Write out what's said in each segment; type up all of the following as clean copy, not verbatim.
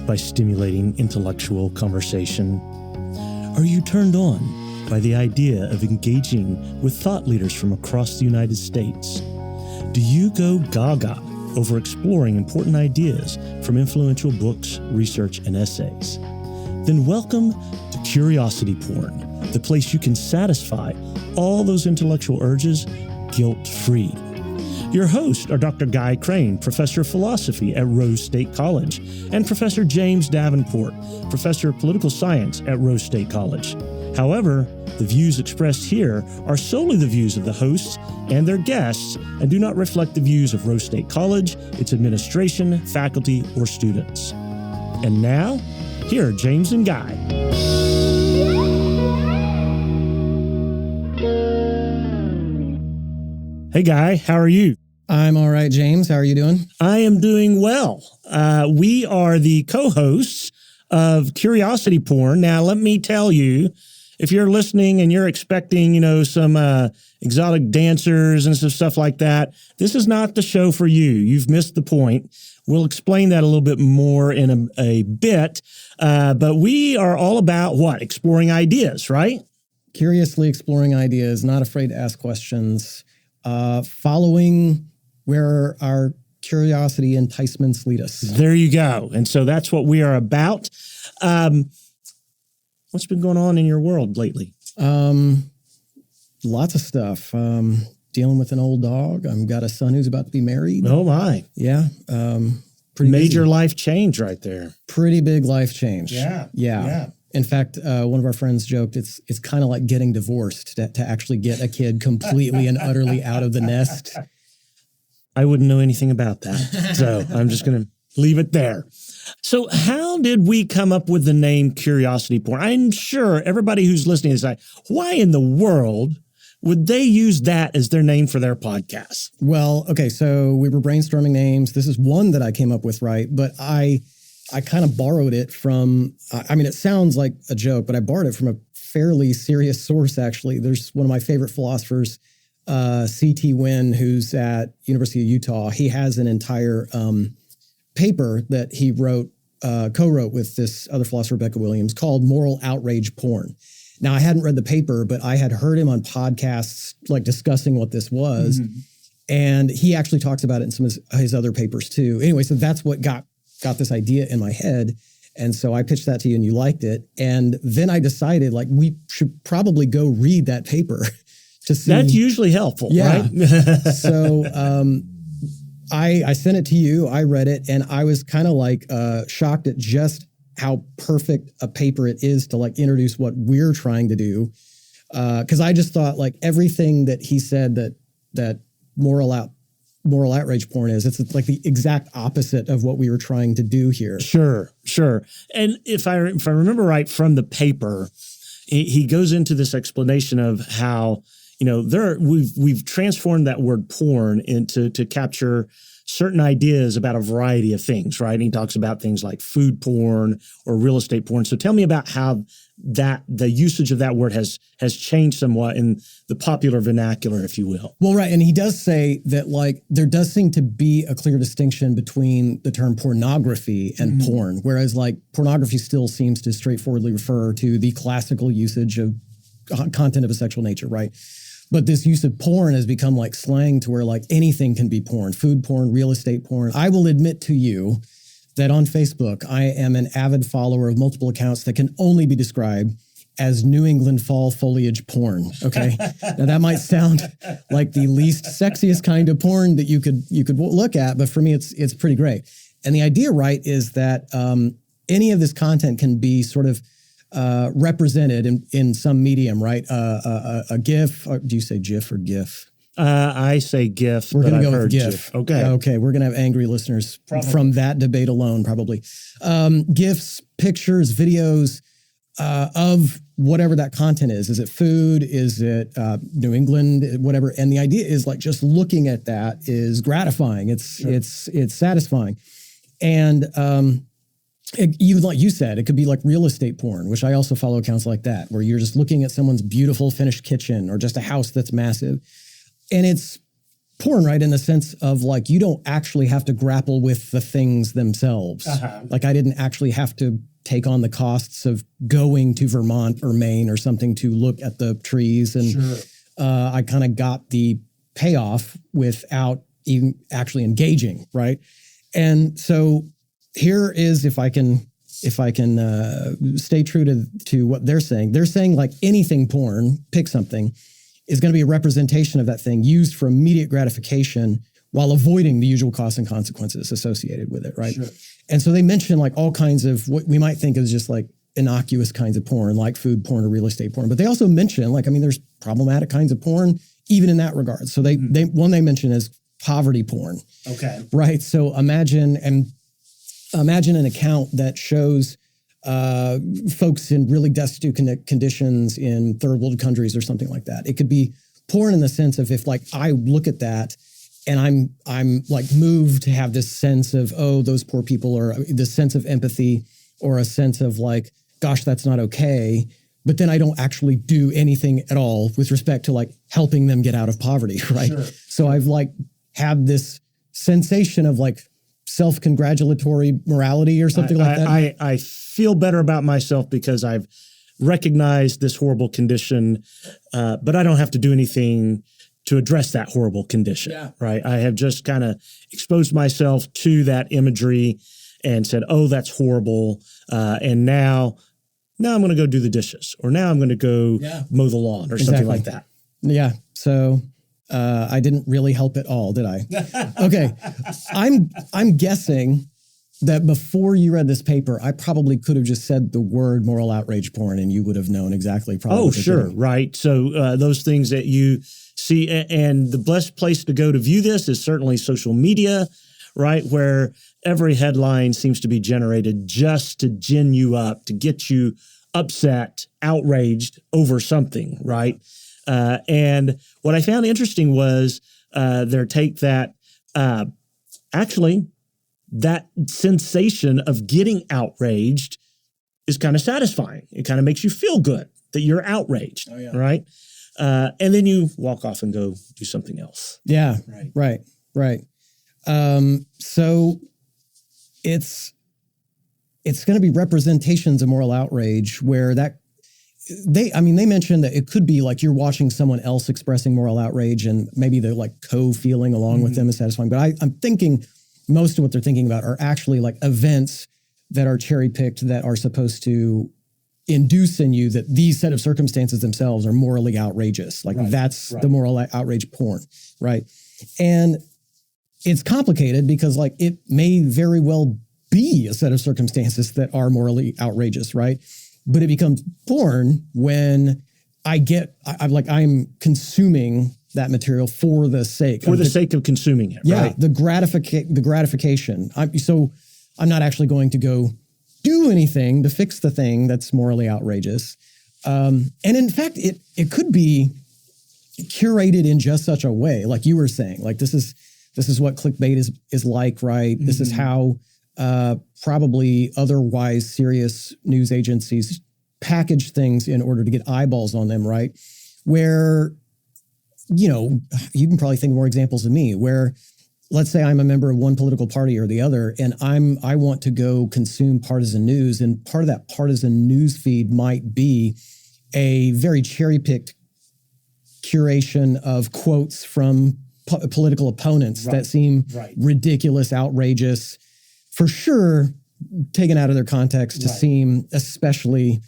by stimulating intellectual conversation? Are you turned on by the idea of engaging with thought leaders from across the United States? Do you go gaga over exploring important ideas from influential books, research, and essays? Then welcome to Curiosity Porn, the place you can satisfy all those intellectual urges guilt-free. Your hosts are Dr. Guy Crain, Professor of Philosophy at Rose State College, and Professor James Davenport, Professor of Political Science at Rose State College. However, the views expressed here are solely the views of the hosts and their guests and do not reflect the views of Rose State College, its administration, faculty, or students. And now, here are James and Guy. Hey, Guy, how are you? I'm all right, James. How are you doing? I am doing well. We are the co-hosts of Curiosity Porn. Now, let me tell you, if you're listening and you're expecting, some exotic dancers and some stuff like that, this is not the show for you. You've missed the point. We'll explain that a little bit more in a bit. But we are all about what? Exploring ideas, right? Curiously exploring ideas, not afraid to ask questions. Following where our curiosity enticements lead us. There you go. And so that's what we are about. What's been going on in your world lately? Lots of stuff. Dealing with an old dog. I've got a son who's about to be married. Oh, my. Yeah. Pretty major life change right there. Pretty big life change. Yeah. In fact, one of our friends joked, it's kind of like getting divorced to actually get a kid completely and utterly out of the nest. I wouldn't know anything about that. So I'm just going to leave it there. So how did we come up with the name Curiosity Porn? I'm sure everybody who's listening is like, why in the world would they use that as their name for their podcast? Well, okay, so we were brainstorming names. This is one that I came up with, right? But I kind of borrowed it from, it sounds like a joke, but I borrowed it from a fairly serious source, actually. There's one of my favorite philosophers, C.T. Wynn, who's at University of Utah. He has an entire paper that he co-wrote with this other philosopher, Rebecca Williams, called Moral Outrage Porn. Now, I hadn't read the paper, but I had heard him on podcasts, like discussing what this was. Mm-hmm. And he actually talks about it in some of his other papers too. Anyway, so that's what got this idea in my head. And so I pitched that to you and you liked it. And then I decided we should probably go read that paper to see. That's usually helpful, right? So I sent it to you. I read it and I was kind of shocked at just how perfect a paper it is to introduce what we're trying to do. Cause I just thought everything that he said that moral outrage porn is, it's like the exact opposite of what we were trying to do here. Sure. And if I remember right from the paper, he goes into this explanation of how, we've transformed that word porn to capture certain ideas about a variety of things, right? And he talks about things like food porn or real estate porn. So tell me about how the usage of that word has changed somewhat in the popular vernacular, if you will. Well, right. And he does say that there does seem to be a clear distinction between the term pornography and porn, whereas pornography still seems to straightforwardly refer to the classical usage of content of a sexual nature, right? But this use of porn has become slang to where anything can be porn, food porn, real estate porn. I will admit to you that on Facebook, I am an avid follower of multiple accounts that can only be described as New England fall foliage porn. Okay. Now that might sound like the least sexiest kind of porn that you could look at, but for me, it's pretty great. And the idea, right, is that any of this content can be sort of represented in some medium, right? A GIF. Do you say GIF or GIF? I say GIF. We're going to go with GIF. Okay. We're going to have angry listeners from that debate alone, probably. GIFs, pictures, videos of whatever that content is. Is it food? Is it New England? Whatever. And the idea is just looking at that is gratifying. It's satisfying. And even like you said, it could be like real estate porn, which I also follow accounts like that, where you're just looking at someone's beautiful finished kitchen or just a house that's massive. And it's porn, right? In the sense of like, you don't actually have to grapple with the things themselves. Like I didn't actually have to take on the costs of going to Vermont or Maine or something to look at the trees. And I kind of got the payoff without even actually engaging, right? And so here is, if I can stay true to what they're saying like anything porn, pick something, is going to be a representation of that thing used for immediate gratification while avoiding the usual costs and consequences associated with it, right? Sure. And so they mention like all kinds of what we might think is just like innocuous kinds of porn, like food porn or real estate porn. But they also mention like, I mean, there's problematic kinds of porn, even in that regard. So they they mention is poverty porn. Okay. Right. So imagine an account that shows folks in really destitute conditions in third world countries or something like that. It could be porn in the sense of if like I look at that and I'm like moved to have this sense of, oh, those poor people, or this sense of empathy or a sense of like, gosh, that's not okay. But then I don't actually do anything at all with respect to like helping them get out of poverty, right? Sure. So I've like had this sensation of like self-congratulatory morality or something like that. I feel better about myself because I've recognized this horrible condition, but I don't have to do anything to address that horrible condition, right? I have just kind of exposed myself to that imagery and said, oh, that's horrible. And now I'm going to go do the dishes, or now I'm going to go mow the lawn or something like that. Yeah. So I didn't really help at all, did I? Okay. I'm guessing that before you read this paper, I probably could have just said the word moral outrage porn and you would have known exactly probably. Oh, sure. Right. So those things that you see, and the best place to go to view this is certainly social media, right? Where every headline seems to be generated just to gin you up, to get you upset, outraged over something, right? And what I found interesting was their take that actually that sensation of getting outraged is kind of satisfying. It kind of makes you feel good that you're outraged, right? And then you walk off and go do something else. Yeah, right. So it's going to be representations of moral outrage where they mentioned that it could be like you're watching someone else expressing moral outrage and maybe they're like co-feeling along with them is satisfying. But I'm thinking most of what they're thinking about are actually like events that are cherry-picked that are supposed to induce in you that these set of circumstances themselves are morally outrageous. Like that's the moral outrage porn, right? And it's complicated because like it may very well be a set of circumstances that are morally outrageous, right? But it becomes porn when I'm consuming that material for the sake of consuming it. Yeah, right? the gratification. I'm not actually going to go do anything to fix the thing that's morally outrageous. And in fact, it could be curated in just such a way, like you were saying, like this is what clickbait is like, right? Mm-hmm. This is how probably otherwise serious news agencies package things in order to get eyeballs on them, right? Where, you can probably think of more examples than me, where let's say I'm a member of one political party or the other, and I want to go consume partisan news, and part of that partisan news feed might be a very cherry-picked curation of quotes from political opponents that seem ridiculous, outrageous, for sure, taken out of their context to seem especially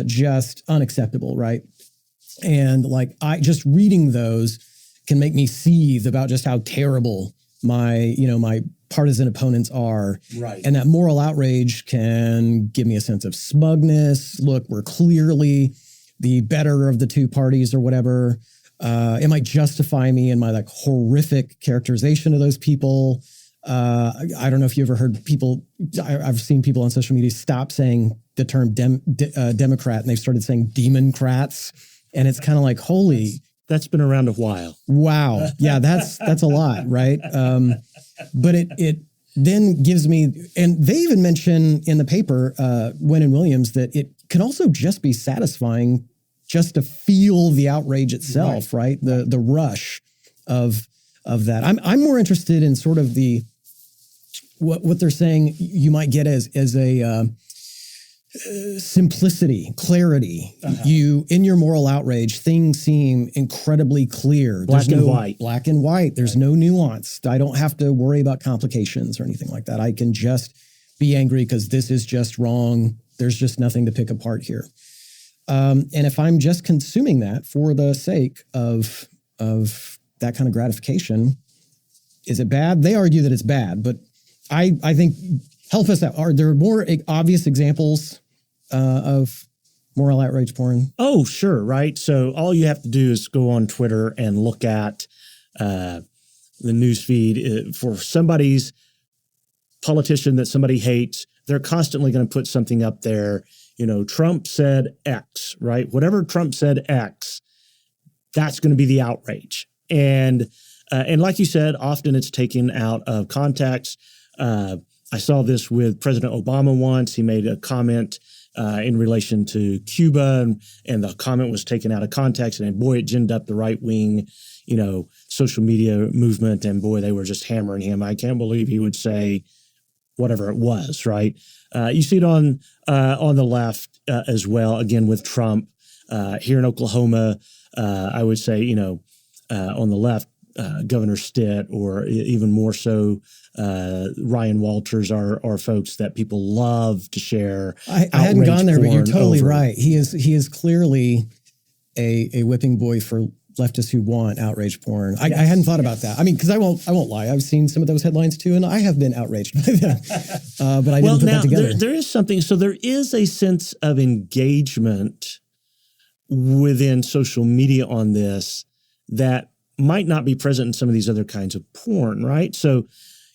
just unacceptable, right? And like just reading those can make me seethe about just how terrible my partisan opponents are. Right. And that moral outrage can give me a sense of smugness. Look, we're clearly the better of the two parties or whatever. It might justify me in my like horrific characterization of those people. I don't know if you ever heard people, I've seen people on social media stop saying the term Democrat and they've started saying Democrats. And it's kind of like, holy. That's been around a while. Wow. Yeah, that's a lot, right? But it then gives me, and they even mention in the paper, Wynn and Williams, that it can also just be satisfying just to feel the outrage itself, right? The rush of of that. I'm more interested in sort of the what they're saying you might get as a simplicity, clarity. You, in your moral outrage, things seem incredibly clear. Black and white. Black and white. There's no nuance. I don't have to worry about complications or anything like that. I can just be angry because this is just wrong. There's just nothing to pick apart here. And if I'm just consuming that for the sake of that kind of gratification, is it bad? They argue that it's bad, but I think, help us out. Are there more obvious examples of moral outrage porn? Oh, sure, right. So all you have to do is go on Twitter and look at the news feed for somebody's politician that somebody hates. They're constantly going to put something up there. You know, Trump said X, right? Whatever Trump said X, that's going to be the outrage. And like you said, often it's taken out of context. I saw this with President Obama once. He made a comment in relation to Cuba, and the comment was taken out of context. And boy, it ginned up the right wing, social media movement. And boy, they were just hammering him. I can't believe he would say whatever it was, right? You see it on the left as well. Again, with Trump here in Oklahoma, I would say, on the left, Governor Stitt, or even more so, Ryan Walters are folks that people love to share. I hadn't gone there, but you're totally right. He is clearly a whipping boy for leftists who want outrage porn. Yes. I hadn't thought about that. I mean, because I won't lie. I've seen some of those headlines too, and I have been outraged by them. But I didn't put that together. There is something. So there is a sense of engagement within social media on this that might not be present in some of these other kinds of porn, right? So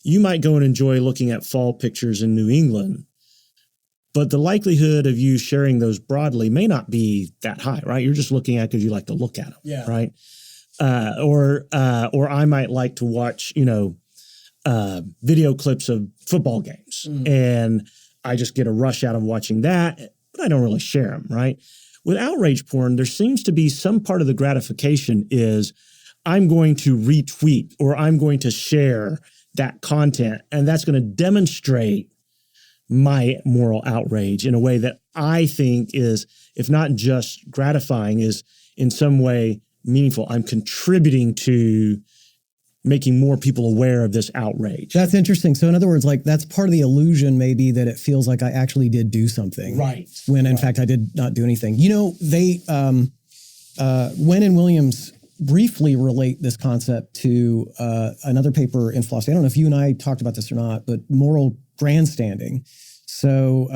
you might go and enjoy looking at fall pictures in New England, but the likelihood of you sharing those broadly may not be that high, right? You're just looking at because you like to look at them, right? Or I might like to watch, video clips of football games, and I just get a rush out of watching that, but I don't really share them, right? With outrage porn, there seems to be some part of the gratification is I'm going to retweet or I'm going to share that content, and that's going to demonstrate my moral outrage in a way that I think is, if not just gratifying, is in some way meaningful. I'm contributing to making more people aware of this outrage. That's interesting. So in other words, like that's part of the illusion maybe that it feels like I actually did do something. Right. When in fact I did not do anything. They, Wen and Williams briefly relate this concept to another paper in philosophy. I don't know if you and I talked about this or not, but moral grandstanding. So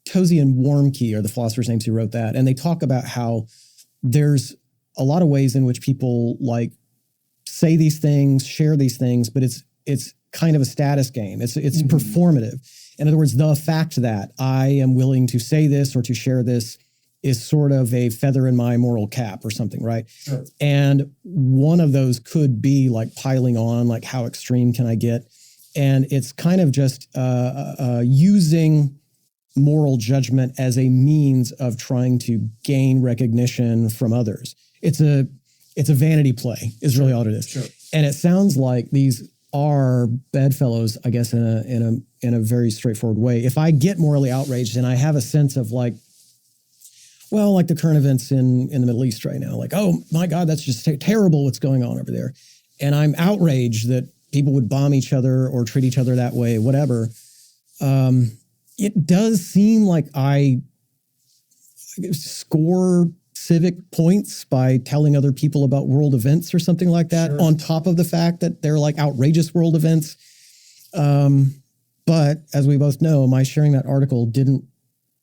Tozy and Warmke are the philosophers' names who wrote that. And they talk about how there's a lot of ways in which people like say these things, share these things, but it's kind of a status game. It's performative. In other words, the fact that I am willing to say this or to share this is sort of a feather in my moral cap or something, right? Sure. And one of those could be like piling on, like how extreme can I get? And it's kind of just using moral judgment as a means of trying to gain recognition from others. It's a vanity play is really all it is. Sure. And it sounds like these are bedfellows, I guess, in a very straightforward way. If I get morally outraged and I have a sense of like, well, like the current events in the Middle East right now, like, oh my God, that's just terrible what's going on over there. And I'm outraged that people would bomb each other or treat each other that way, whatever. It does seem like I score civic points by telling other people about world events or something like that, sure, on top of the fact that they're like outrageous world events. But as we both know, my sharing that article didn't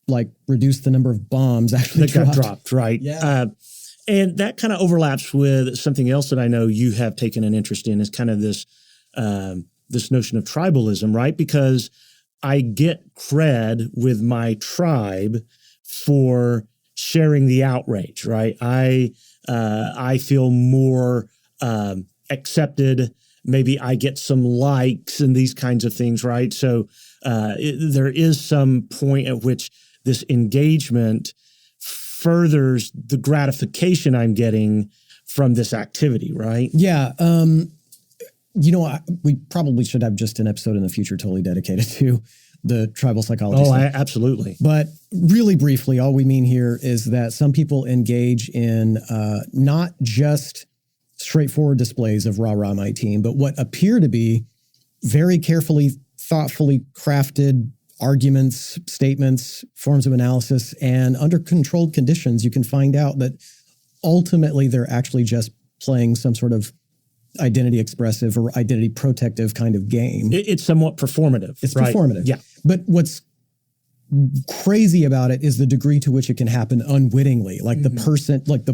like reduce the number of bombs actually that got dropped, right? Yeah. And that kind of overlaps with something else that I know you have taken an interest in, is kind of this notion of tribalism, right? Because I get cred with my tribe for sharing the outrage, right? I feel more accepted. Maybe I get some likes and these kinds of things, right? So there is some point at which this engagement furthers the gratification I'm getting from this activity, right? Yeah. we probably should have just an episode in the future totally dedicated to the tribal psychology. Oh, absolutely. But really briefly, all we mean here is that some people engage in not just straightforward displays of rah-rah my team, but what appear to be very carefully, thoughtfully crafted arguments, statements, forms of analysis, and under controlled conditions, you can find out that ultimately they're actually just playing some sort of identity expressive or identity protective kind of game. It's somewhat performative. It's right? performative. Yeah. But what's crazy about it is the degree to which it can happen unwittingly. Like the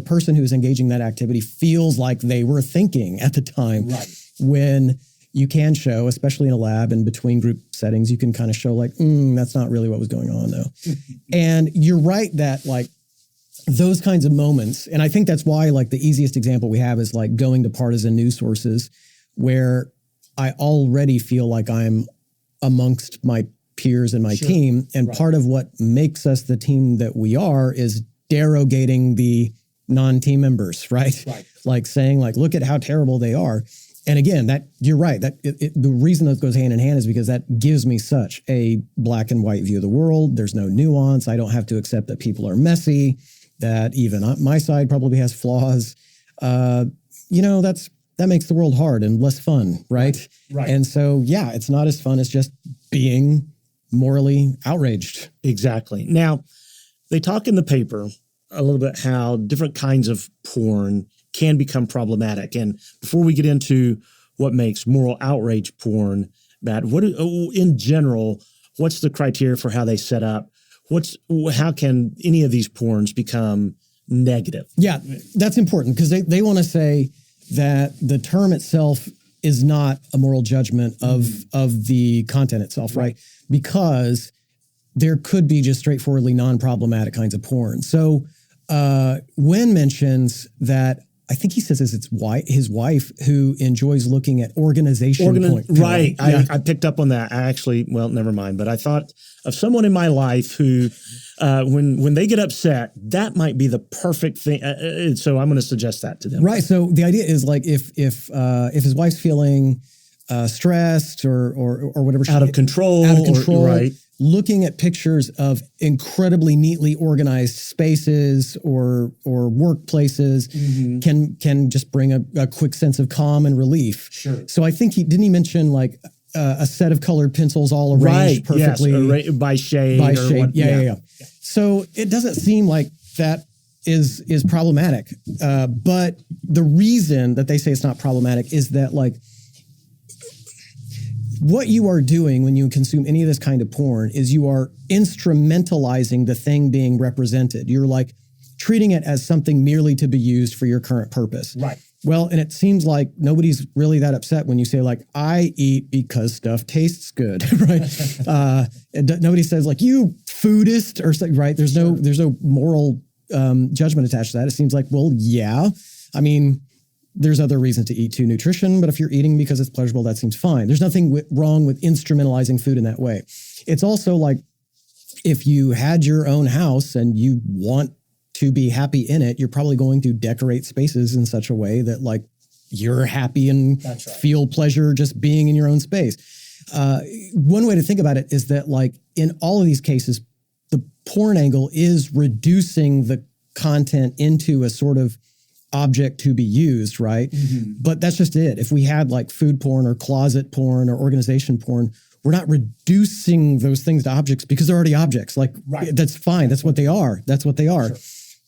person who's engaging that activity feels like they were thinking at the time. Right. When you can show, especially in a lab and between group settings, you can kind of show like, that's not really what was going on though. And you're right that like those kinds of moments, and I think that's why like the easiest example we have is like going to partisan news sources where I already feel like I'm amongst my peers and my team. And part of what makes us the team that we are is derogating the non-team members, right? Like saying like, look at how terrible they are. And again, that you're right. That the reason that goes hand in hand is because that gives me such a black and white view of the world. There's no nuance. I don't have to accept that people are messy, that even my side probably has flaws. That makes the world hard and less fun, right? Right. And so, yeah, it's not as fun as just being morally outraged. Exactly. Now, they talk in the paper a little bit how different kinds of porn can become problematic. And before we get into what makes moral outrage porn bad, in general, what's the criteria for how they set up? How can any of these porns become negative? Yeah, that's important because they want to say that the term itself is not a moral judgment of the content itself, right? Because there could be just straightforwardly non-problematic kinds of porn. So Wen mentions that I think he says it's his wife who enjoys looking at organization point. Right. Yeah. I picked up on that. Never mind. But I thought of someone in my life who, when they get upset, that might be the perfect thing. So I'm going to suggest that to them. Right. So the idea is like if his wife's feeling stressed or whatever, out of control, right. Looking at pictures of incredibly neatly organized spaces or workplaces can just bring a quick sense of calm and relief. Sure. So I think he mention like a set of colored pencils all arranged perfectly. Yes, by shade. Yeah. So it doesn't seem like that is problematic. But the reason that they say it's not problematic is that like what you are doing when you consume any of this kind of porn is you are instrumentalizing the thing being represented. You're like treating it as something merely to be used for your current purpose. Right. Well, and it seems like nobody's really that upset when you say like, I eat because stuff tastes good, right? Nobody says like, you foodist or something, right? There's no moral judgment attached to that. It seems like, well, yeah, I mean, there's other reasons to eat too, nutrition, but if you're eating because it's pleasurable, that seems fine. There's nothing wrong with instrumentalizing food in that way. It's also like if you had your own house and you want to be happy in it, you're probably going to decorate spaces in such a way that like you're happy and feel pleasure just being in your own space. One way to think about it is that like in all of these cases, the porn angle is reducing the content into a sort of object to be used, right? But that's just it. If we had like food porn or closet porn or organization porn, we're not reducing those things to objects because they're already objects. Like that's fine. That's what they are. That's what they are. Sure.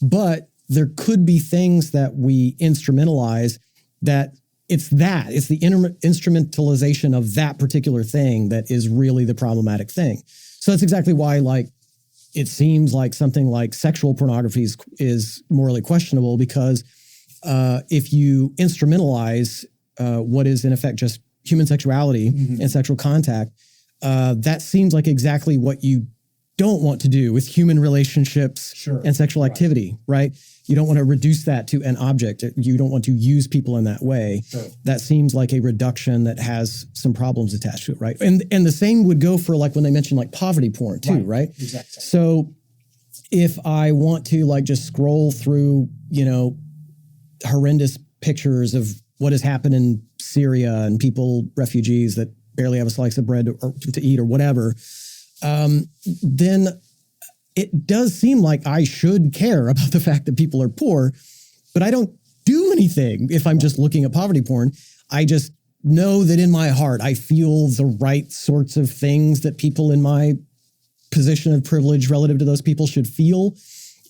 But there could be things that we instrumentalize that it's the instrumentalization of that particular thing that is really the problematic thing. So that's exactly why like it seems like something like sexual pornography is morally questionable because if you instrumentalize what is in effect just human sexuality and sexual contact, that seems like exactly what you don't want to do with human relationships and sexual activity, right? You don't want to reduce that to an object. You don't want to use people in that way. Sure. That seems like a reduction that has some problems attached to it, right? And the same would go for like when they mention like poverty porn too, right? Exactly. So if I want to like just scroll through, horrendous pictures of what has happened in Syria and refugees that barely have a slice of bread to eat or whatever, then it does seem like I should care about the fact that people are poor, but I don't do anything if I'm just looking at poverty porn. I just know that in my heart, I feel the right sorts of things that people in my position of privilege relative to those people should feel.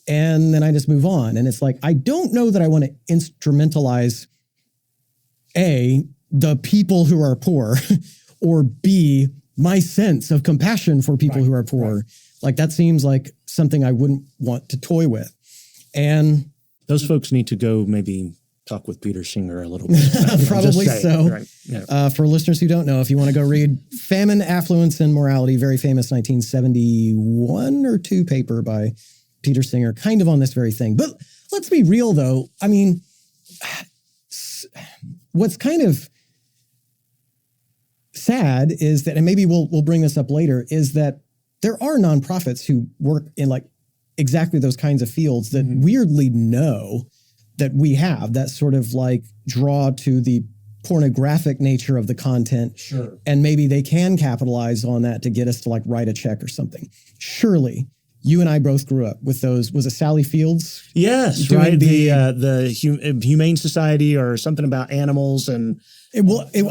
And then I just move on. And it's like, I don't know that I want to instrumentalize A, the people who are poor, or B, my sense of compassion for people who are poor. Right. Like that seems like something I wouldn't want to toy with. And those folks need to go maybe talk with Peter Singer a little bit. Probably so. Right. Yeah. For listeners who don't know, if you want to go read Famine, Affluence, and Morality, very famous 1971 or 2 paper by Peter Singer, kind of on this very thing. But let's be real, though. I mean, what's kind of sad is that, and maybe we'll bring this up later, is that there are nonprofits who work in like exactly those kinds of fields that weirdly know that we have that sort of like draw to the pornographic nature of the content. Sure. And maybe they can capitalize on that to get us to like write a check or something. Surely you and I both grew up with those. Was it Sally Fields? Yes, right. The Humane Society or something about animals and. I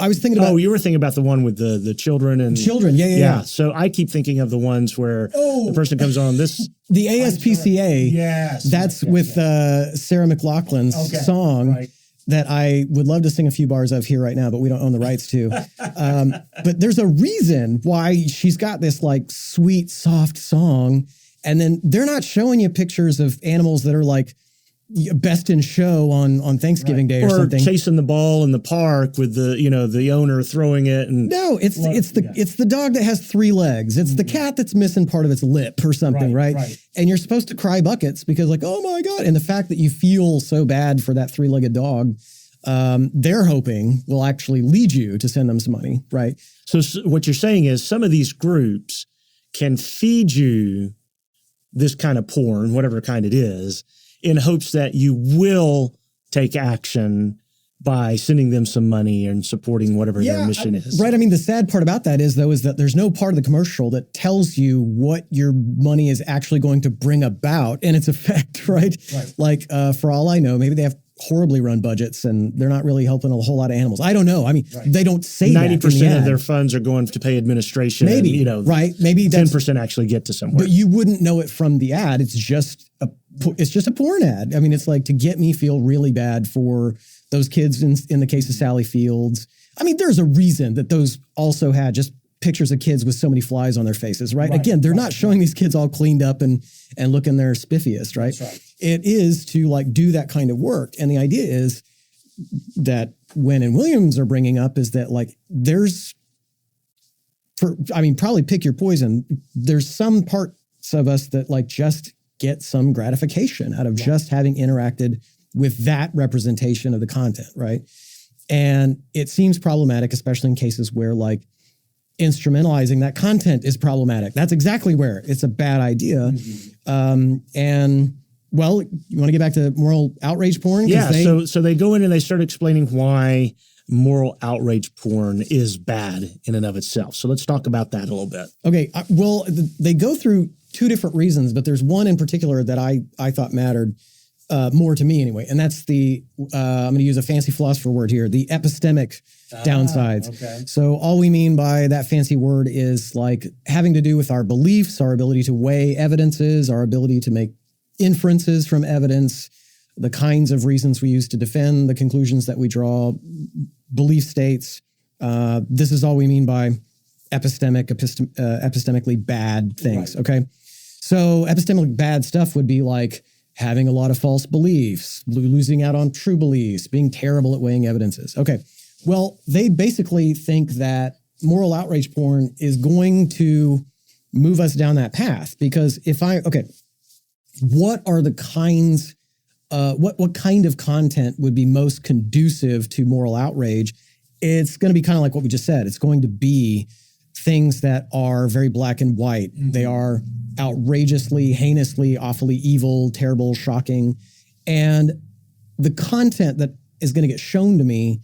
was thinking about. Oh, you were thinking about the one with the children and children. Yeah. So I keep thinking of the ones where the person comes on this. The ASPCA. Yes. That's with Sarah McLachlan's song that I would love to sing a few bars of here right now, but we don't own the rights to. But there's a reason why she's got this like sweet, soft song. And then they're not showing you pictures of animals that are like best in show on Thanksgiving Day or something. Or chasing the ball in the park with the owner throwing it. And no, it's the dog that has 3 legs. It's the cat that's missing part of its lip or something, right? And you're supposed to cry buckets because like, oh my God. And the fact that you feel so bad for that 3-legged dog, they're hoping will actually lead you to send them some money, right? So what you're saying is some of these groups can feed you this kind of porn, whatever kind it is, in hopes that you will take action by sending them some money and supporting whatever their mission is. Right. I mean, the sad part about that is that there's no part of the commercial that tells you what your money is actually going to bring about and its effect, right? Like, for all I know, maybe they have horribly run budgets and they're not really helping a whole lot of animals. I don't know. I mean, they don't say 90% of their funds are going to pay administration. Maybe, and, maybe 10% actually get to somewhere. But you wouldn't know it from the ad. It's just a porn ad. I mean, it's like to get me feel really bad for those kids in the case of Sally Fields. I mean, there's a reason that those also had just pictures of kids with so many flies on their faces, right? Again, they're not showing these kids all cleaned up and looking their spiffiest, right? That's right. It is to like do that kind of work. And the idea is that Wynn and Williams are bringing up is that like probably pick your poison. There's some parts of us that like just get some gratification out of just having interacted with that representation of the content, right? And it seems problematic, especially in cases where like instrumentalizing that content is problematic. That's exactly where it's a bad idea. And well, you want to get back to moral outrage porn? Yeah. So they go in and they start explaining why moral outrage porn is bad in and of itself. So let's talk about that a little bit. Okay. Well, they go through 2 different reasons, but there's one in particular that I thought mattered more to me anyway. And that's I'm going to use a fancy philosopher word here, the epistemic downsides. Okay. So all we mean by that fancy word is like having to do with our beliefs, our ability to weigh evidences, our ability to make inferences from evidence, the kinds of reasons we use to defend the conclusions that we draw, belief states. This is all we mean by epistemically bad things. Right. Okay. So epistemically bad stuff would be like having a lot of false beliefs, losing out on true beliefs, being terrible at weighing evidences. Okay. Well, they basically think that moral outrage porn is going to move us down that path because what are the kinds, what kind of content would be most conducive to moral outrage? It's going to be kind of like what we just said. It's going to be things that are very black and white. They are outrageously, heinously, awfully evil, terrible, shocking. And the content that is going to get shown to me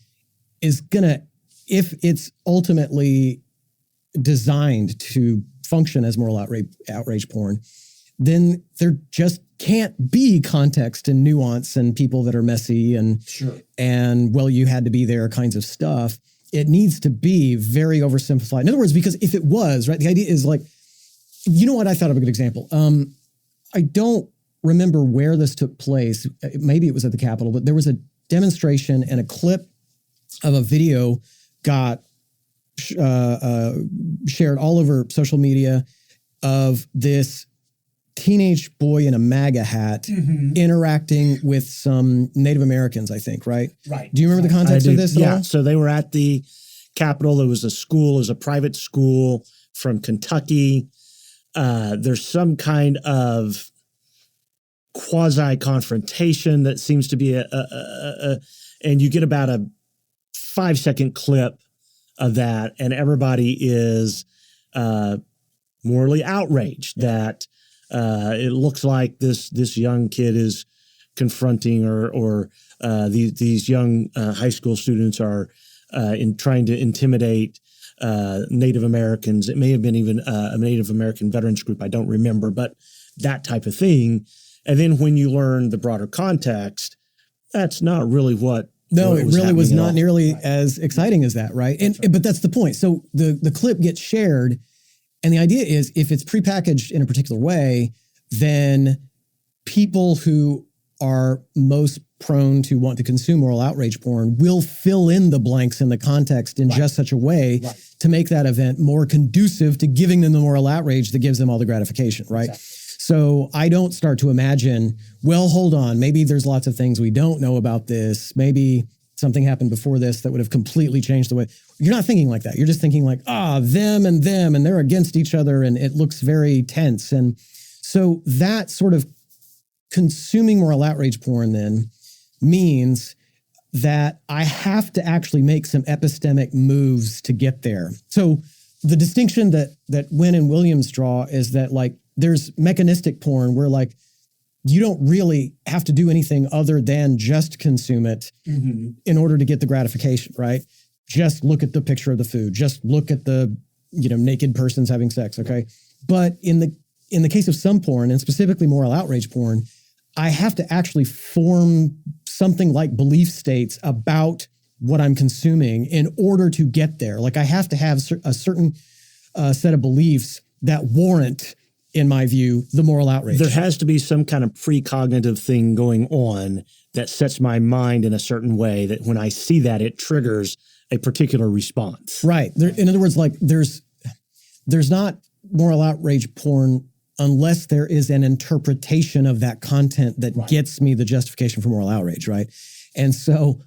is going to, if it's ultimately designed to function as moral outrage porn, then there just can't be context and nuance and people that are messy and, and well, you had to be there kinds of stuff. It needs to be very oversimplified. In other words, because if it was, right, the idea is like, you know what, I thought of a good example. I don't remember where this took place. Maybe it was at the Capitol, but there was a demonstration and a clip of a video got shared all over social media of this teenage boy in a MAGA hat interacting with some Native Americans, I think, right? Right. Do you remember the context of this at all? So they were at the Capitol. It was a school, it was a private school from Kentucky. There's some kind of quasi-confrontation that seems to be and you get about a 5-second clip of that, and everybody is morally outraged that it looks like this young kid is confronting or these young high school students are in trying to intimidate Native Americans. It may have been even a Native American veterans group. I don't remember, but that type of thing. And then when you learn the broader context, that's not really what. No, it really was not nearly as exciting as that, right? But that's the point. So the clip gets shared, and the idea is if it's prepackaged in a particular way, then people who are most prone to want to consume moral outrage porn will fill in the blanks in the context in just such a way to make that event more conducive to giving them the moral outrage that gives them all the gratification, right? Exactly. So I don't start to imagine, well, hold on, maybe there's lots of things we don't know about this. Maybe something happened before this that would have completely changed the way. You're not thinking like that. You're just thinking like, them, and they're against each other, and it looks very tense. And so that sort of consuming moral outrage porn then means that I have to actually make some epistemic moves to get there. So the distinction that Wynn and Williams draw is that like there's mechanistic porn where like you don't really have to do anything other than just consume it in order to get the gratification, right? Just look at the picture of the food. Just look at the, naked persons having sex, okay? But in the case of some porn, and specifically moral outrage porn, I have to actually form something like belief states about what I'm consuming in order to get there. Like I have to have a certain set of beliefs that warrant, in my view, the moral outrage. There has to be some kind of precognitive thing going on that sets my mind in a certain way that when I see that, it triggers a particular response. Right. In other words, like there's not moral outrage porn unless there is an interpretation of that content that gets me the justification for moral outrage, right? And so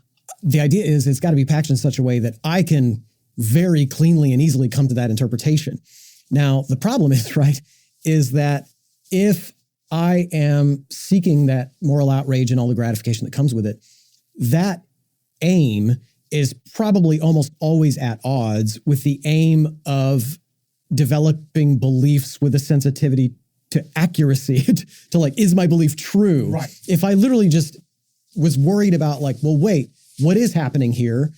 the idea is it's got to be packaged in such a way that I can very cleanly and easily come to that interpretation. Now, the problem is that if I am seeking that moral outrage and all the gratification that comes with it, that aim is probably almost always at odds with the aim of developing beliefs with a sensitivity to accuracy, to like, is my belief true? Right. If I literally just was worried about like, well, wait, what is happening here?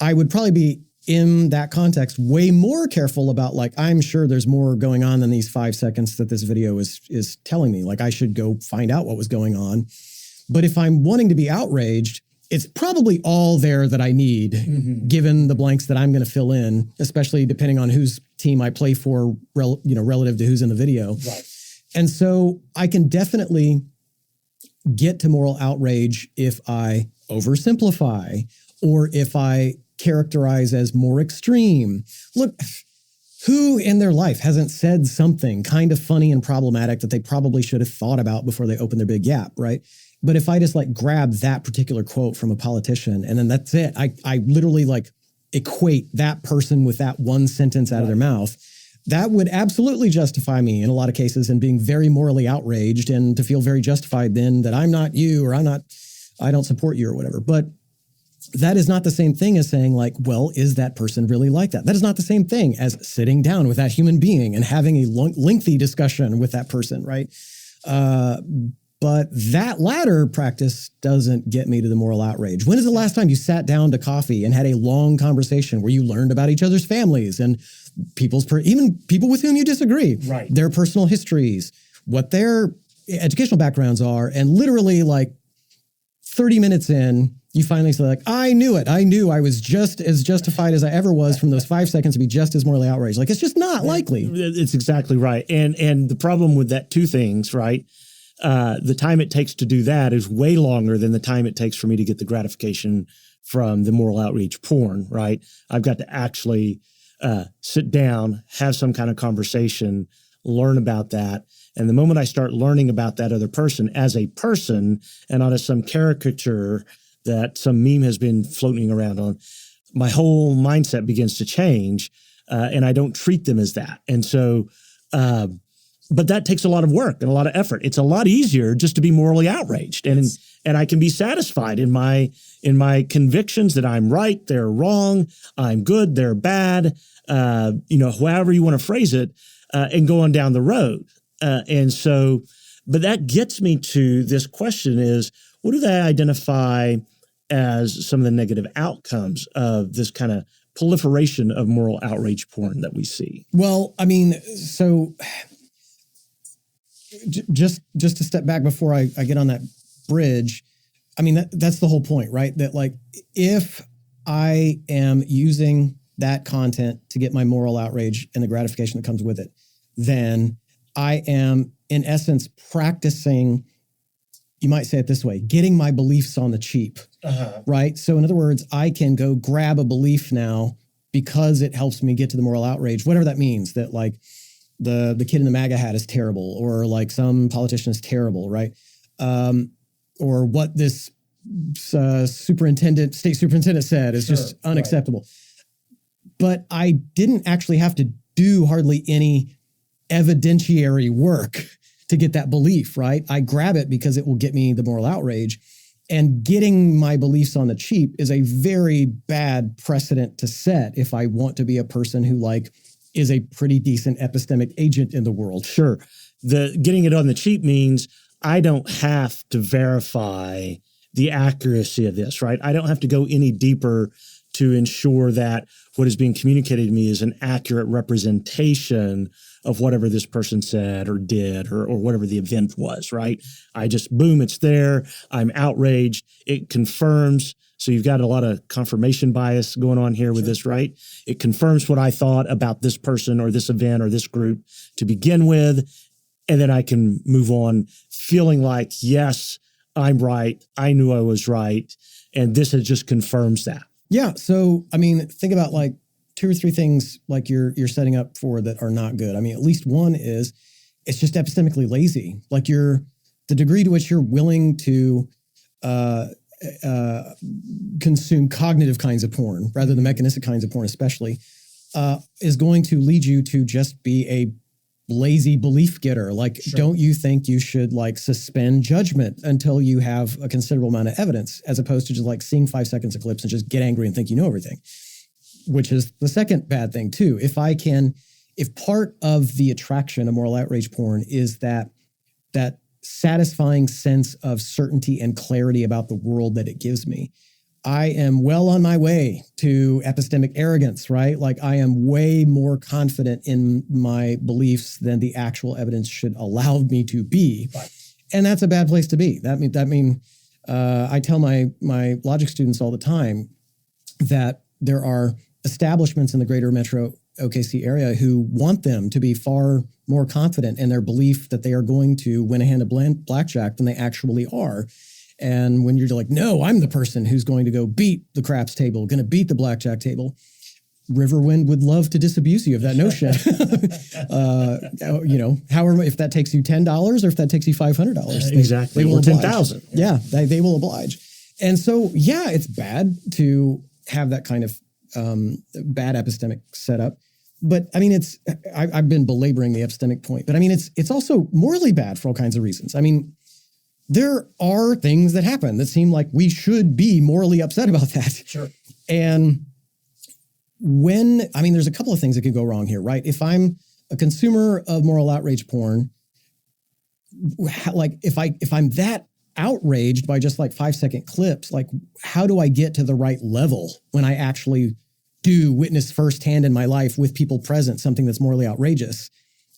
I would probably be in that context way more careful about like, I'm sure there's more going on than these 5 seconds that this video is telling me. Like I should go find out what was going on. But if I'm wanting to be outraged, it's probably all there that I need, given the blanks that I'm going to fill in, especially depending on whose team I play for, relative to who's in the video. Right. And so I can definitely get to moral outrage if I oversimplify or if I characterize as more extreme. Look, who in their life hasn't said something kind of funny and problematic that they probably should have thought about before they opened their big yap, right? But if I just like grab that particular quote from a politician and then that's it, I literally like equate that person with that one sentence out of their mouth, that would absolutely justify me in a lot of cases in being very morally outraged and to feel very justified then that I'm not you or I don't support you or whatever. But that is not the same thing as saying like, well, is that person really like that? That is not the same thing as sitting down with that human being and having a lengthy discussion with that person, right? But that latter practice doesn't get me to the moral outrage. When is the last time you sat down to coffee and had a long conversation where you learned about each other's families and even people with whom you disagree, right, their personal histories, what their educational backgrounds are, and literally like 30 minutes in, you finally say like, I knew it. I knew I was just as justified as I ever was from those 5 seconds to be just as morally outraged. Like, it's just not likely. It's exactly right. And the problem with that, two things, right? The time it takes to do that is way longer than the time it takes for me to get the gratification from the moral outrage porn, right? I've got to actually sit down, have some kind of conversation, learn about that. And the moment I start learning about that other person as a person and not as some caricature that some meme has been floating around on, my whole mindset begins to change, and I don't treat them as that. And so, but that takes a lot of work and a lot of effort. It's a lot easier just to be morally outraged, and I can be satisfied in my convictions that I'm right, they're wrong, I'm good, they're bad, however you want to phrase it, and go on down the road. And so, but that gets me to this question is, what do they identify as some of the negative outcomes of this kind of proliferation of moral outrage porn that we see? Well, I mean, so just to step back before I get on that bridge, I mean, that's the whole point, right? That like, if I am using that content to get my moral outrage and the gratification that comes with it, then I am in essence practicing, you might say it this way, getting my beliefs on the cheap, right? So in other words, I can go grab a belief now because it helps me get to the moral outrage, whatever that means, that like the kid in the MAGA hat is terrible, or like some politician is terrible, right? Or what this state superintendent said is just unacceptable. Right. But I didn't actually have to do hardly any evidentiary work to get that belief, right? I grab it because it will get me the moral outrage. And getting my beliefs on the cheap is a very bad precedent to set if I want to be a person who like is a pretty decent epistemic agent in the world. Sure. The getting it on the cheap means I don't have to verify the accuracy of this, right? I don't have to go any deeper to ensure that what is being communicated to me is an accurate representation of whatever this person said or did or whatever the event was, right? I just, boom, it's there. I'm outraged. It confirms. So you've got a lot of confirmation bias going on here with this, right? It confirms what I thought about this person or this event or this group to begin with. And then I can move on feeling like, yes, I'm right. I knew I was right. And this just confirms that. Yeah. So, I mean, think about like 2 or 3 things like you're setting up for that are not good. I mean, at least one is it's just epistemically lazy. Like the degree to which you're willing to consume cognitive kinds of porn rather than mechanistic kinds of porn especially, is going to lead you to just be a lazy belief getter. Like, don't you think you should like suspend judgment until you have a considerable amount of evidence, as opposed to just like seeing 5 seconds of clips and just get angry and think you know everything, which is the second bad thing too. If part of the attraction of moral outrage porn is that satisfying sense of certainty and clarity about the world that it gives me, I am well on my way to epistemic arrogance, right? Like I am way more confident in my beliefs than the actual evidence should allow me to be. Right. And that's a bad place to be. I tell my logic students all the time that there are establishments in the greater metro OKC area who want them to be far more confident in their belief that they are going to win a hand of blackjack than they actually are. And when you're like, no, I'm the person who's going to go beat the craps table, going to beat the blackjack table, Riverwind would love to disabuse you of that notion. However, if that takes you $10 or if that takes you $500, exactly, they will or $10,000. Yeah, they will oblige. And so, yeah, it's bad to have that kind of bad epistemic setup. But I mean, I've been belaboring the epistemic point, but I mean, it's also morally bad for all kinds of reasons. I mean, there are things that happen that seem like we should be morally upset about that. Sure. And there's a couple of things that could go wrong here, right? If I'm a consumer of moral outrage porn, like if I'm that outraged by just like 5-second clips, like how do I get to the right level when I actually do witness firsthand in my life with people present something that's morally outrageous?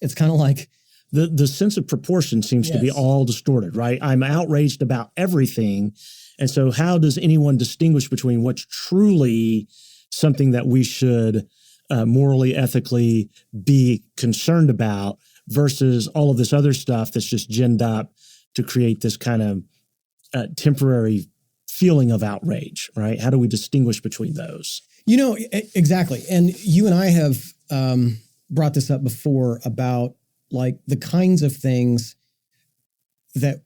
It's kind of like the sense of proportion seems to be all distorted, right? I'm outraged about everything. And so how does anyone distinguish between what's truly something that we should morally, ethically be concerned about versus all of this other stuff that's just ginned up to create this kind of temporary feeling of outrage, right? How do we distinguish between those? Exactly. And you and I have brought this up before about like the kinds of things that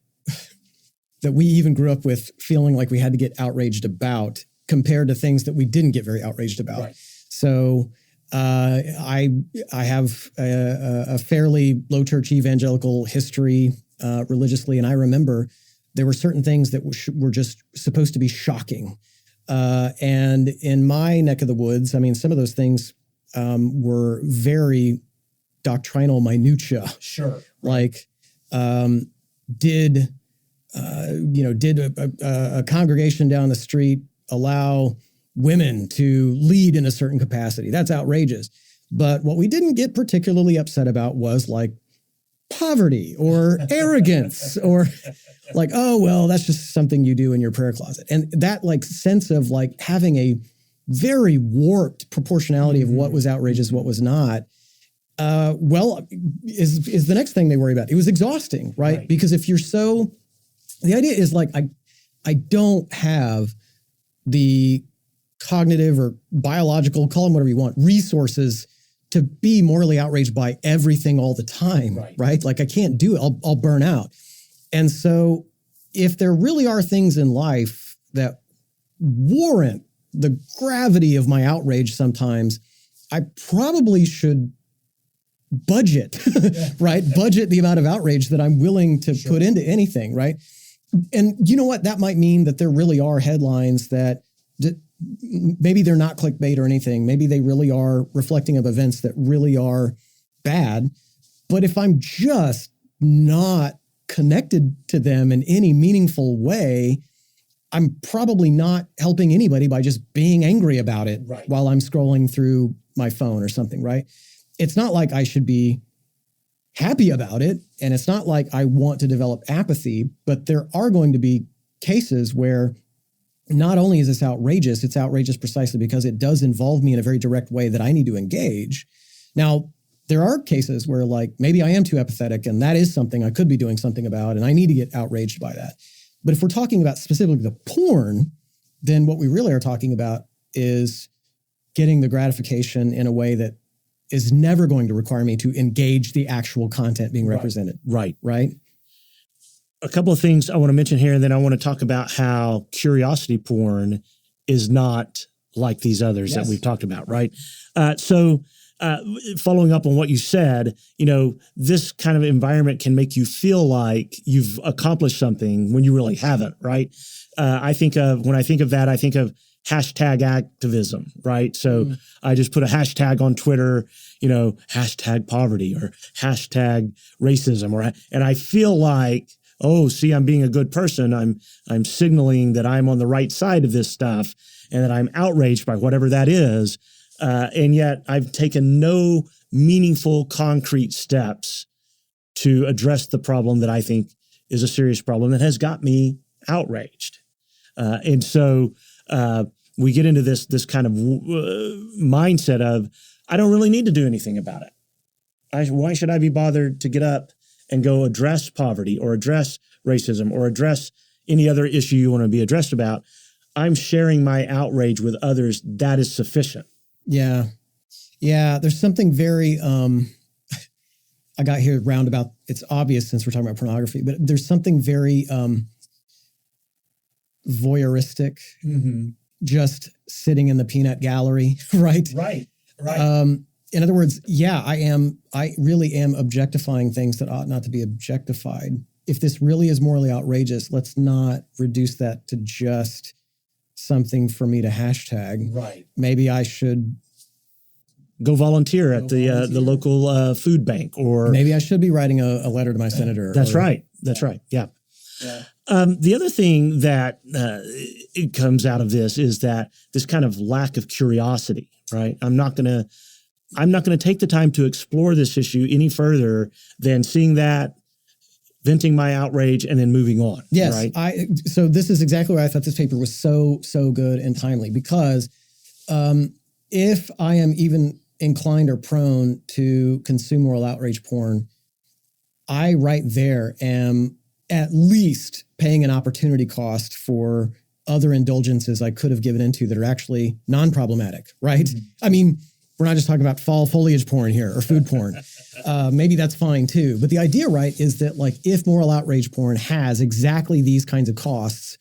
we even grew up with feeling like we had to get outraged about compared to things that we didn't get very outraged about. Right. So I have a fairly low church evangelical history religiously, and I remember there were certain things that were just supposed to be shocking. And in my neck of the woods, I mean, some of those things were very doctrinal minutia. Sure. Like, did a congregation down the street allow women to lead in a certain capacity? That's outrageous. But what we didn't get particularly upset about was like poverty or arrogance or like, oh, well, that's just something you do in your prayer closet. And that like sense of like having a very warped proportionality of what was outrageous, what was not, is the next thing they worry about. It was exhausting, right? Because if you're the idea is like, I don't have the cognitive or biological, call them whatever you want, resources to be morally outraged by everything all the time, right? Like I can't do it. I'll burn out. And so if there really are things in life that warrant the gravity of my outrage sometimes, I probably should budget, right? Budget the amount of outrage that I'm willing to put into anything, right? And you know what? That might mean that there really are headlines that maybe they're not clickbait or anything. Maybe they really are reflecting of events that really are bad. But if I'm just not connected to them in any meaningful way, I'm probably not helping anybody by just being angry about it while I'm scrolling through my phone or something, right? It's not like I should be happy about it. And it's not like I want to develop apathy, but there are going to be cases where not only is this outrageous, it's outrageous precisely because it does involve me in a very direct way that I need to engage. Now, there are cases where like maybe I am too apathetic and that is something I could be doing something about and I need to get outraged by that. But if we're talking about specifically the porn, then what we really are talking about is getting the gratification in a way that is never going to require me to engage the actual content being represented. Right. A couple of things I want to mention here, and then I want to talk about how curiosity porn is not like these others that we've talked about, right? So following up on what you said, this kind of environment can make you feel like you've accomplished something when you really haven't, right? When I think of that, I think of hashtag activism, right? So I just put a hashtag on Twitter, hashtag poverty or hashtag racism, and I feel like, oh, see, I'm being a good person. I'm signaling that I'm on the right side of this stuff and that I'm outraged by whatever that is. And yet I've taken no meaningful, concrete steps to address the problem that I think is a serious problem that has got me outraged. And so we get into this kind of mindset of, I don't really need to do anything about it. Why should I be bothered to get up and go address poverty or address racism or address any other issue you want to be addressed about? I'm sharing my outrage with others. That is sufficient. Yeah. There's something very, I got here roundabout. It's obvious since we're talking about pornography, but there's something very voyeuristic, just sitting in the peanut gallery, right? Right. In other words, I really am objectifying things that ought not to be objectified. If this really is morally outrageous, let's not reduce that to just something for me to hashtag. Right. Maybe I should Go volunteer at the local food bank, or maybe I should be writing a letter to my senator. That's right. Yeah. The other thing that it comes out of this is that this kind of lack of curiosity, right? I'm not going to take the time to explore this issue any further than seeing that, venting my outrage, and then moving on. Yes. Right? So this is exactly why I thought this paper was so good and timely, because if I am even inclined or prone to consume moral outrage porn, I right there am at least paying an opportunity cost for other indulgences I could have given into that are actually non-problematic, right? I mean, we're not just talking about fall foliage porn here or food porn. Maybe that's fine too. But the idea, right, is that like if moral outrage porn has exactly these kinds of costs,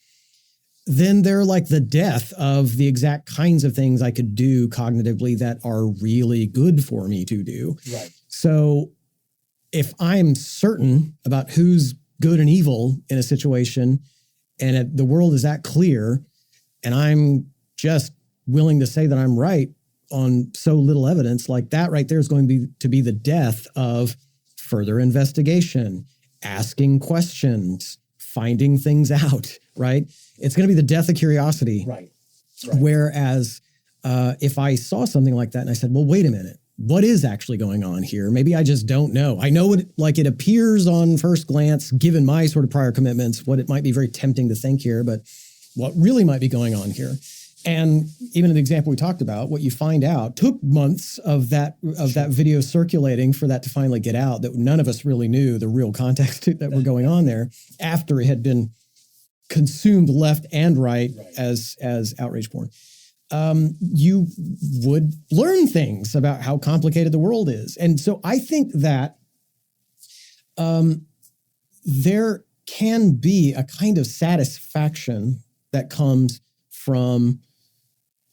then they're like the death of the exact kinds of things I could do cognitively that are really good for me to do. Right. So if I'm certain about who's good and evil in a situation, and the world is that clear, and I'm just willing to say that I'm right on so little evidence, like that right there is going to be the death of further investigation, asking questions, finding things out, right? It's going to be the death of curiosity. Right. Whereas if I saw something like that and I said, well, wait a minute, what is actually going on here? Maybe I just don't know. I know it appears on first glance, given my sort of prior commitments, what it might be very tempting to think here, but what really might be going on here. And even in the example we talked about, what you find out took months of that video circulating for that to finally get out, that none of us really knew the real context that were going on there after it had been consumed left and right. as outrage porn. You would learn things about how complicated the world is. And so I think that there can be a kind of satisfaction that comes from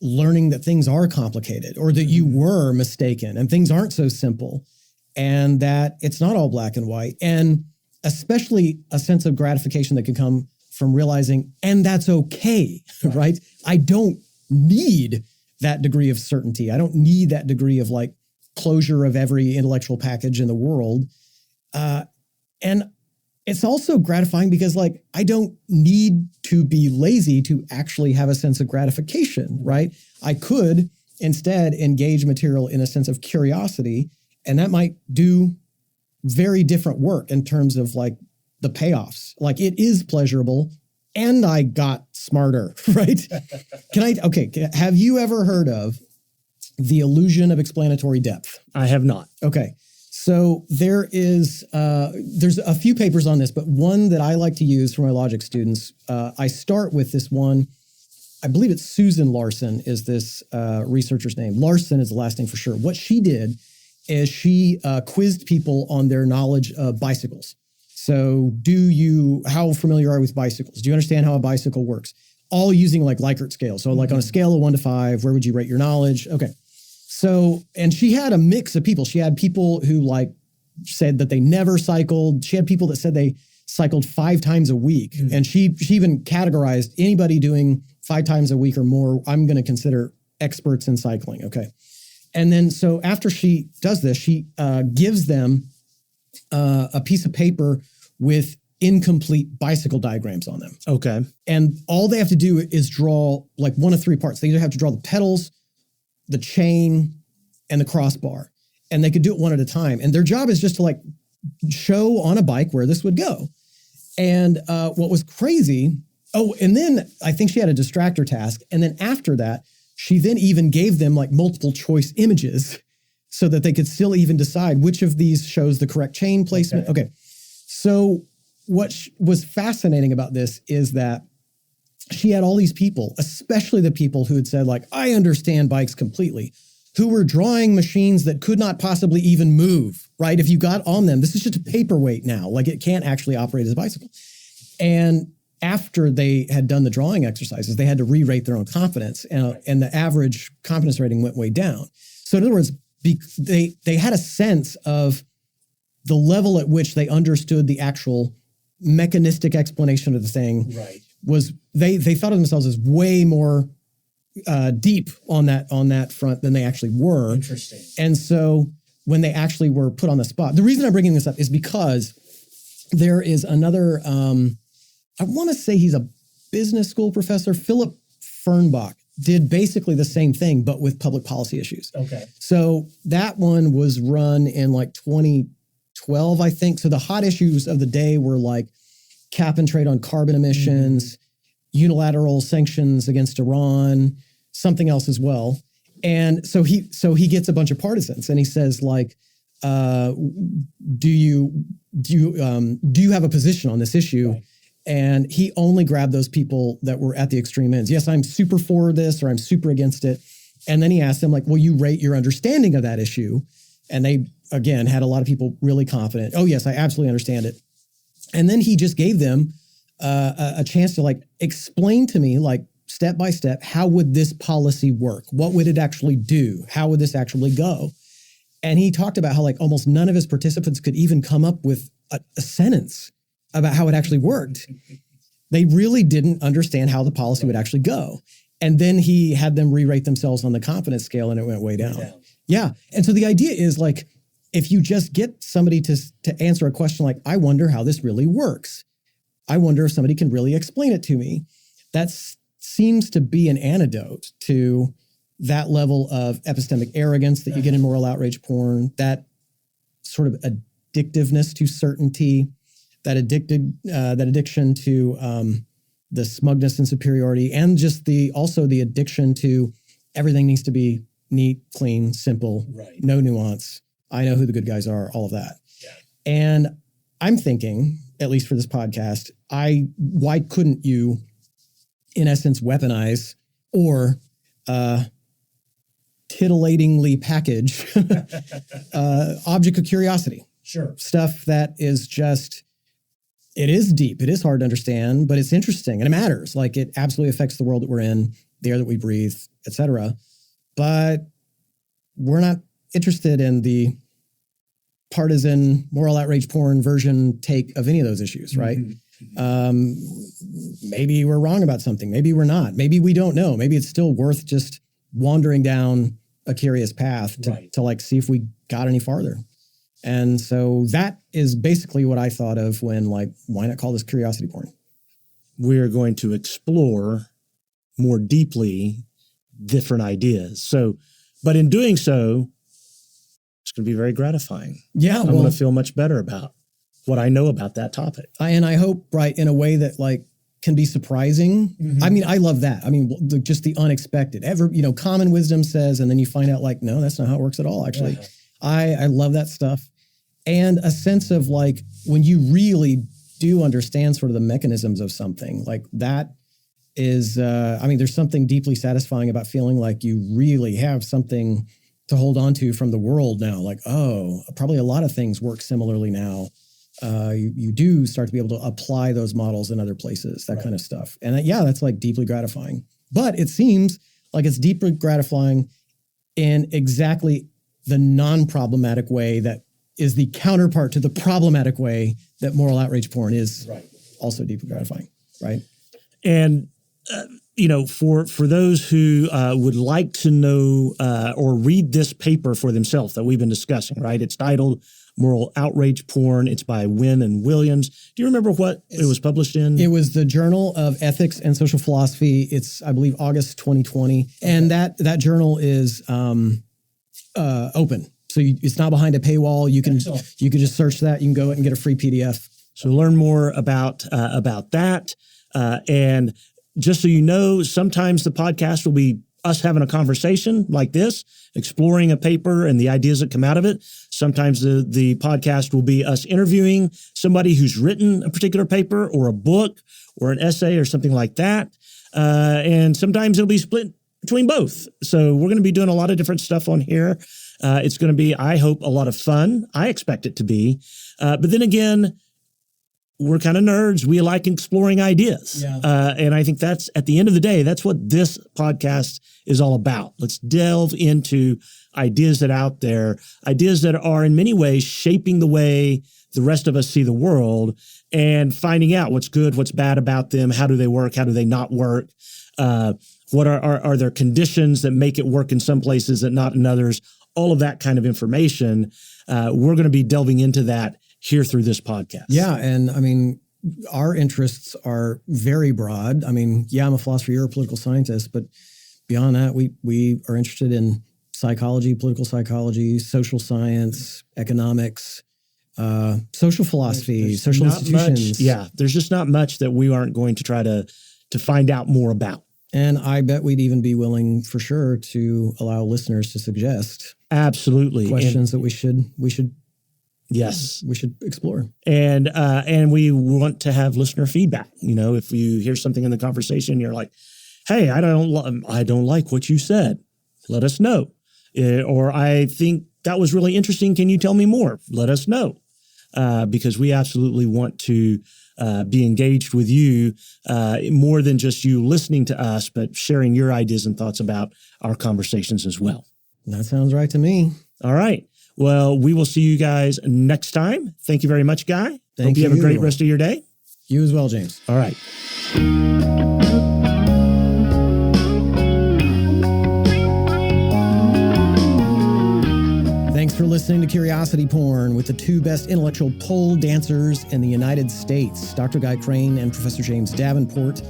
learning that things are complicated, or that you were mistaken and things aren't so simple, and that it's not all black and white. And especially a sense of gratification that can come from realizing, and that's okay, right? I don't need that degree of certainty. I don't need that degree of like closure of every intellectual package in the world. And it's also gratifying because like, I don't need to be lazy to actually have a sense of gratification, right? I could instead engage material in a sense of curiosity, and that might do very different work in terms of like the payoffs. Like it is pleasurable, and I got smarter, right? Have you ever heard of the illusion of explanatory depth? I have not. Okay. So there's a few papers on this, but one that I like to use for my logic students, I start with this one. I believe it's Susan Larson is this researcher's name. Larson is the last name for sure. What she did is she quizzed people on their knowledge of bicycles. So how familiar are you with bicycles? Do you understand how a bicycle works? All using like Likert scale. So like on a scale of 1 to 5, where would you rate your knowledge? Okay. So, and she had a mix of people. She had people who like said that they never cycled. She had people that said they cycled 5 times a week. Mm-hmm. And she even categorized anybody doing 5 times a week or more, I'm going to consider experts in cycling. Okay. And then, so after she does this, she gives them a piece of paper with incomplete bicycle diagrams on them. Okay. And all they have to do is draw like 1 of 3 parts. They either have to draw the pedals, the chain, and the crossbar. And they could do it one at a time. And their job is just to like show on a bike where this would go. And what was crazy, and then I think she had a distractor task. And then after that, she then even gave them like multiple choice images so that they could still even decide which of these shows the correct chain placement. Okay. So what was fascinating about this is that she had all these people, especially the people who had said like, I understand bikes completely, who were drawing machines that could not possibly even move, right? If you got on them, this is just a paperweight now, like it can't actually operate as a bicycle. And after they had done the drawing exercises, they had to re-rate their own confidence, and the average confidence rating went way down. So in other words, they had a sense of the level at which they understood the actual mechanistic explanation of the thing. Right. Was they thought of themselves as way more deep on that front than they actually were. Interesting. And so when they actually were put on the spot, the reason I'm bringing this up is because there is another, I want to say he's a business school professor, Philip Fernbach, did basically the same thing, but with public policy issues. Okay. So that one was run in like 2012, I think. So the hot issues of the day were like cap and trade on carbon emissions, unilateral sanctions against Iran, something else as well. And so he gets a bunch of partisans and he says like, do you have a position on this issue? Right. And he only grabbed those people that were at the extreme ends. Yes, I'm super for this or I'm super against it. And then he asked them like, will you rate your understanding of that issue? And they, again, had a lot of people really confident. Oh, yes, I absolutely understand it. And then he just gave them a chance to like explain to me like step by step, how would this policy work? What would it actually do? How would this actually go? And he talked about how like almost none of his participants could even come up with a sentence about how it actually worked. They really didn't understand how the policy would actually go. And then he had them re-rate themselves on the confidence scale and it went way down. Yeah. And so the idea is like, if you just get somebody to answer a question like, I wonder how this really works. I wonder if somebody can really explain it to me. That seems to be an antidote to that level of epistemic arrogance that you get in moral outrage porn, that sort of addictiveness to certainty, that addiction to the smugness and superiority, and just also the addiction to everything needs to be neat, clean, simple, no nuance. I know who the good guys are, all of that. Yeah. And I'm thinking, at least for this podcast, why couldn't you, in essence, weaponize or titillatingly package object of curiosity? Sure. Stuff that is just, it is deep, it is hard to understand, but it's interesting and it matters. Like it absolutely affects the world that we're in, the air that we breathe, etc. But we're not interested in the partisan moral outrage porn version take of any of those issues, right? Maybe we're wrong about something. Maybe we're not. Maybe we don't know. Maybe it's still worth just wandering down a curious path to like see if we got any farther. And so that is basically what I thought of when like, why not call this curiosity porn? We're going to explore more deeply different ideas. So, but in doing so, it's going to be very gratifying. Yeah. I'm going to feel much better about what I know about that topic. And I hope, in a way that like can be surprising. I mean, I love that. I mean, just the unexpected. Common wisdom says, and then you find out like, no, that's not how it works at all, actually. Yeah. I love that stuff. And a sense of like, when you really do understand sort of the mechanisms of something, like that is, there's something deeply satisfying about feeling like you really have something to hold on to from the world now. Like, oh, probably a lot of things work similarly now. You do start to be able to apply those models in other places, that kind of stuff. And that's like deeply gratifying. But it seems like it's deeply gratifying in exactly the non-problematic way that is the counterpart to the problematic way that moral outrage porn is also deeply gratifying, right? And, for those who would like to know or read this paper for themselves that we've been discussing, right? It's titled Moral Outrage Porn. It's by Wynn and Williams. Do you remember what it was published in? It was the Journal of Ethics and Social Philosophy. It's, I believe, August 2020. Okay. And that journal is open. So it's not behind a paywall. You can just search that. You can go and get a free PDF. So learn more about that. And just so you know, sometimes the podcast will be us having a conversation like this, exploring a paper and the ideas that come out of it. Sometimes the podcast will be us interviewing somebody who's written a particular paper or a book or an essay or something like that. And sometimes it'll be split between both. So we're going to be doing a lot of different stuff on here. It's going to be, I hope, a lot of fun. I expect it to be. But then again, we're kind of nerds. We like exploring ideas. Yeah. And I think that's, at the end of the day, that's what this podcast is all about. Let's delve into ideas that are out there, ideas that are in many ways shaping the way the rest of us see the world, and finding out what's good, what's bad about them, how do they work, how do they not work. What are there conditions that make it work in some places and not in others? All of that kind of information. We're going to be delving into that here through this podcast. Yeah. And I mean, our interests are very broad. I mean, yeah, I'm a philosopher, you're a political scientist, but beyond that, we are interested in psychology, political psychology, social science, economics, social philosophy, there's social institutions. There's just not much that we aren't going to try to find out more about. And I bet we'd even be willing for sure to allow listeners to suggest absolutely questions that we should yes, we should explore. And we want to have listener feedback. You know, if you hear something in the conversation, you're like, hey, I don't like what you said. Let us know. Or I think that was really interesting. Can you tell me more? Let us know. Because we absolutely want to be engaged with you more than just you listening to us, but sharing your ideas and thoughts about our conversations as well. That sounds right to me. All right. Well, we will see you guys next time. Thank you very much, Guy. Thank Hope you have a great rest of your day. You as well, James. All right. Thanks for listening to Curiosity Porn with the two best intellectual pole dancers in the United States, Dr. Guy Crain and Professor James Davenport.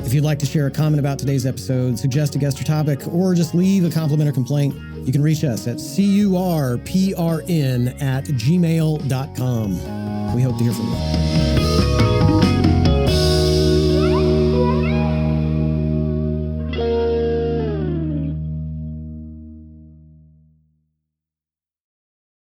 If you'd like to share a comment about today's episode, suggest a guest or topic, or just leave a compliment or complaint, you can reach us at curprn@gmail.com. We hope to hear from you.